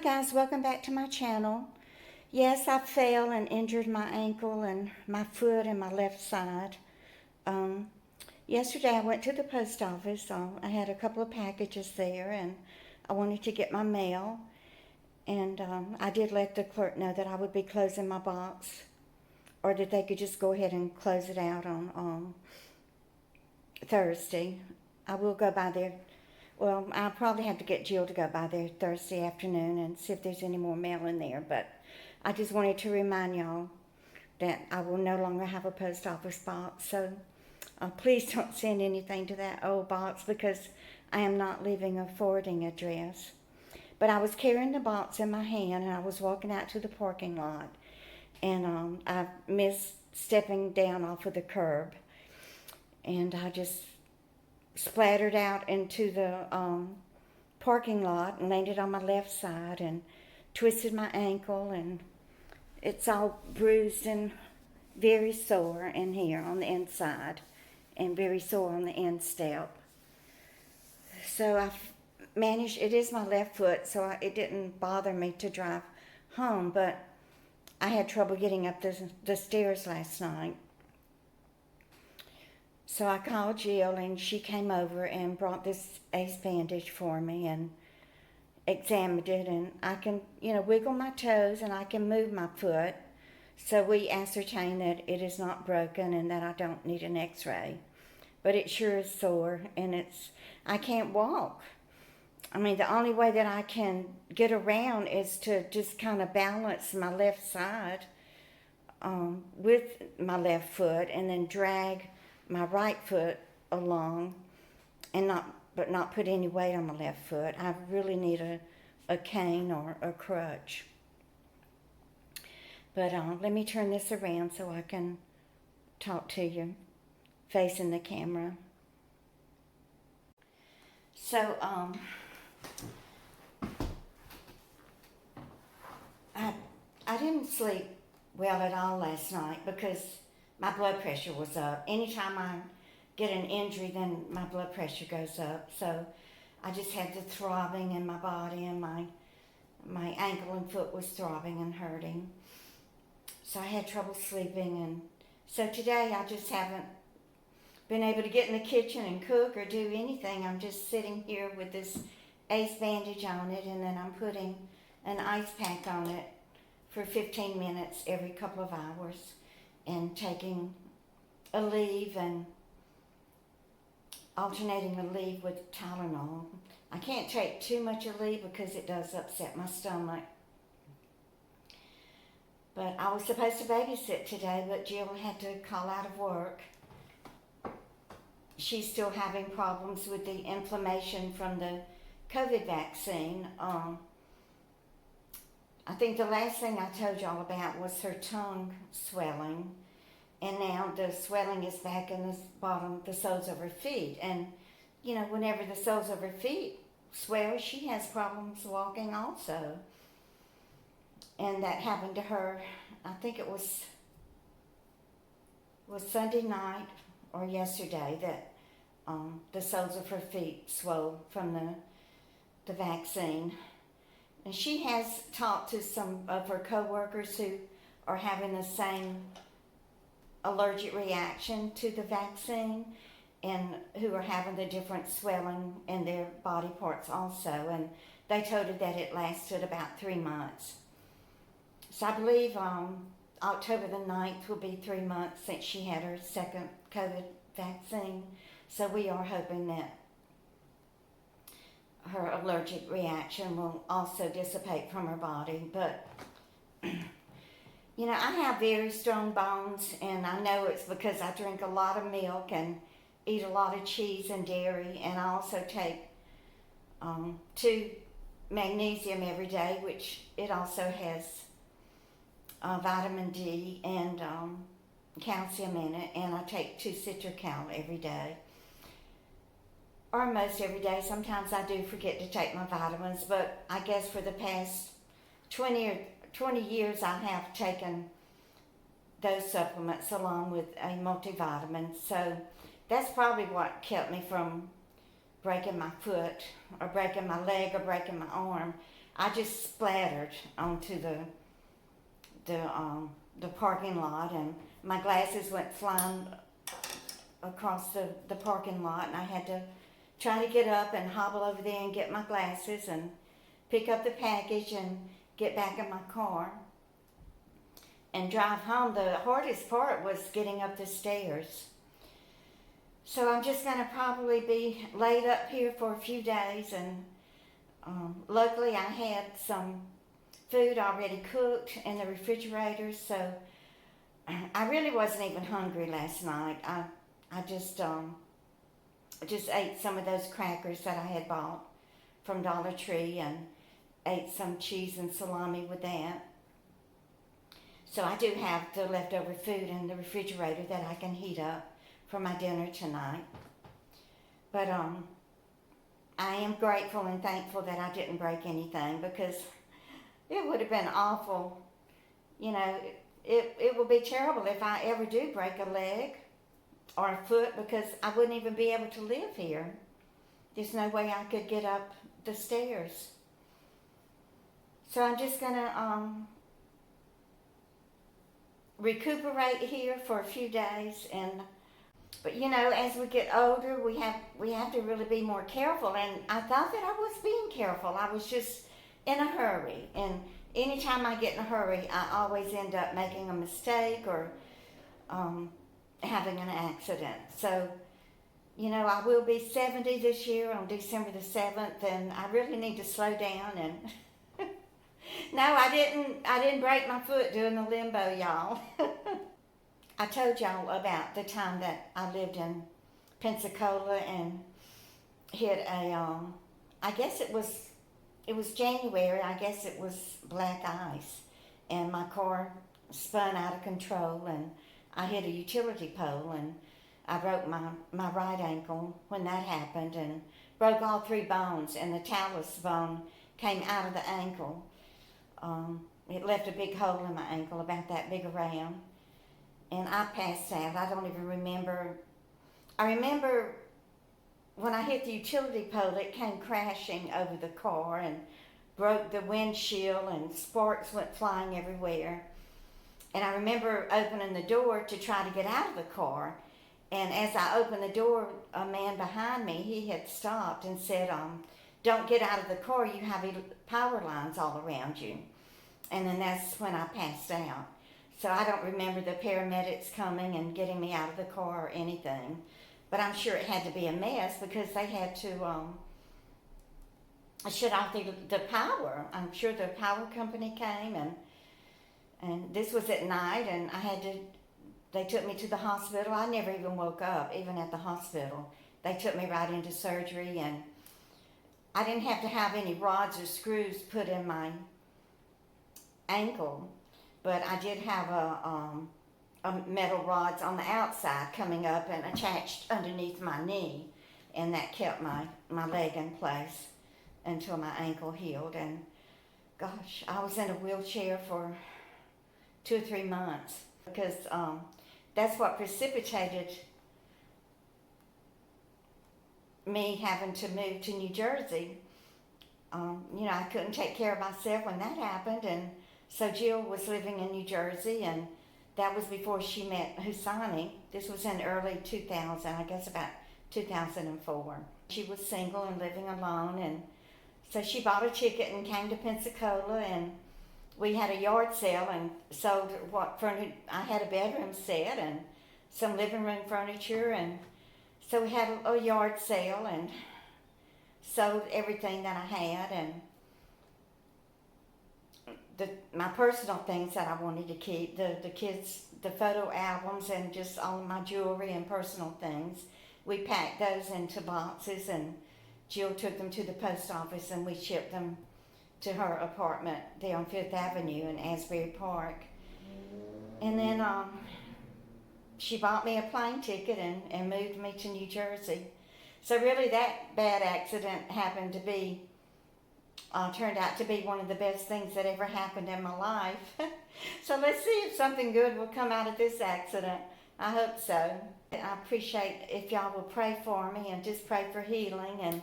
guys, welcome back to my channel. Yes, I fell and injured my ankle and my foot and my left side. Um, Yesterday I went to the post office. I had a couple of packages there and I wanted to get my mail. And I did let the clerk know that I would be closing my box or that they could just go ahead and close it out on Thursday. I will go by there. Well, I'll probably have to get Jill to go by there Thursday afternoon and see if there's any more mail in there. But I just wanted to remind y'all that I will no longer have a post office box. So please don't send anything to that old box because I am not leaving a forwarding address. But I was carrying the box in my hand and I was walking out to the parking lot. And I missed stepping down off of the curb. And I just splattered out into the parking lot and landed on my left side and twisted my ankle, and it's all bruised and very sore in here on the inside and very sore on the instep. So I managed, it is my left foot, so it didn't bother me to drive home, but I had trouble getting up the stairs last night. So I called Jill and she came over and brought this ace bandage for me and examined it, and I can, wiggle my toes and I can move my foot. So we ascertained that it is not broken and that I don't need an x-ray. But it sure is sore and I can't walk. I mean, the only way that I can get around is to just kind of balance my left side with my left foot and then drag my right foot along and not put any weight on my left foot. I really need a cane or a crutch. But let me turn this around so I can talk to you facing the camera. So I didn't sleep well at all last night because my blood pressure was up. Anytime I get an injury, then my blood pressure goes up. So I just had the throbbing in my body, and my ankle and foot was throbbing and hurting. So I had trouble sleeping, and so today I just haven't been able to get in the kitchen and cook or do anything. I'm just sitting here with this ace bandage on it, and then I'm putting an ice pack on it for 15 minutes every couple of hours, and taking a leave and alternating a leave with Tylenol. I can't take too much a leave because it does upset my stomach. But I was supposed to babysit today, but Jill had to call out of work. She's still having problems with the inflammation from the COVID vaccine. I think the last thing I told y'all about was her tongue swelling, and now the swelling is back in the soles of her feet. And, whenever the soles of her feet swell, she has problems walking also. And that happened to her, I think it was Sunday night or yesterday, that the soles of her feet swelled from the vaccine. And she has talked to some of her coworkers who are having the same allergic reaction to the vaccine and who are having the different swelling in their body parts also. And they told her that it lasted about 3 months. So I believe October the 9th will be 3 months since she had her second COVID vaccine. So we are hoping that her allergic reaction will also dissipate from her body. But, I have very strong bones, and I know it's because I drink a lot of milk and eat a lot of cheese and dairy, and I also take 2 magnesium every day, which it also has vitamin D and calcium in it, and I take 2 Citracal every day. Or most every day. Sometimes I do forget to take my vitamins, but I guess for the past 20 years I have taken those supplements along with a multivitamin. So that's probably what kept me from breaking my foot or breaking my leg or breaking my arm. I just splattered onto the parking lot, and my glasses went flying across the parking lot, and I had to try to get up and hobble over there and get my glasses and pick up the package and get back in my car and drive home. The hardest part was getting up the stairs. So I'm just going to probably be laid up here for a few days, and luckily I had some food already cooked in the refrigerator, so I really wasn't even hungry last night. I just ate some of those crackers that I had bought from Dollar Tree and ate some cheese and salami with that. So I do have the leftover food in the refrigerator that I can heat up for my dinner tonight. But I am grateful and thankful that I didn't break anything, because it would have been awful. You know, it will be terrible if I ever do break a leg or a foot, because I wouldn't even be able to live here. There's no way I could get up the stairs. So I'm just gonna recuperate here for a few days, but you know, as we get older, we have to really be more careful. And I thought that I was being careful. I was just in a hurry, and anytime I get in a hurry, I always end up making a mistake or having an accident. So, you know, I will be 70 this year on December the 7th, and I really need to slow down. And no, I didn't break my foot doing the limbo, y'all. I told y'all about the time that I lived in Pensacola and hit a I guess it was January. I guess it was black ice, and my car spun out of control, and I hit a utility pole, and I broke my right ankle when that happened, and broke all 3 bones, and the talus bone came out of the ankle. It left a big hole in my ankle about that big around, and I passed out. I don't even remember. I remember when I hit the utility pole, it came crashing over the car and broke the windshield, and sparks went flying everywhere. And I remember opening the door to try to get out of the car, and as I opened the door, a man behind me, he had stopped and said, "Don't get out of the car, you have power lines all around you." And then that's when I passed out. So I don't remember the paramedics coming and getting me out of the car or anything. But I'm sure it had to be a mess, because they had to shut off the power. I'm sure the power company came, and this was at night, and they took me to the hospital. I never even woke up, even at the hospital. They took me right into surgery, and I didn't have to have any rods or screws put in my ankle, but I did have a metal rods on the outside coming up and attached underneath my knee, and that kept my leg in place until my ankle healed. And gosh, I was in a wheelchair for 2 or 3 months, because that's what precipitated me having to move to New Jersey. You know, I couldn't take care of myself when that happened, and so Jill was living in New Jersey, and that was before she met Husani. This was in early 2000, I guess about 2004. She was single and living alone, and so she bought a ticket and came to Pensacola, and we had a yard sale and sold what furniture. I had a bedroom set and some living room furniture, and so we had a yard sale and sold everything that I had, and my personal things that I wanted to keep, the kids, the photo albums, and just all of my jewelry and personal things. We packed those into boxes, and Jill took them to the post office, and we shipped them to her apartment there on 5th Avenue in Asbury Park. And then she bought me a plane ticket and moved me to New Jersey. So really that bad accident happened to be, turned out to be one of the best things that ever happened in my life. So let's see if something good will come out of this accident. I hope so. I appreciate if y'all will pray for me and just pray for healing, and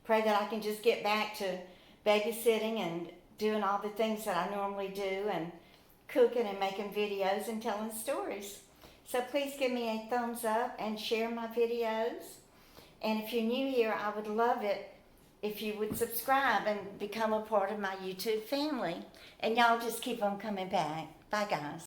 pray that I can just get back to babysitting and doing all the things that I normally do, and cooking and making videos and telling stories. So please give me a thumbs up and share my videos. And if you're new here, I would love it if you would subscribe and become a part of my YouTube family. And y'all just keep on coming back. Bye, guys.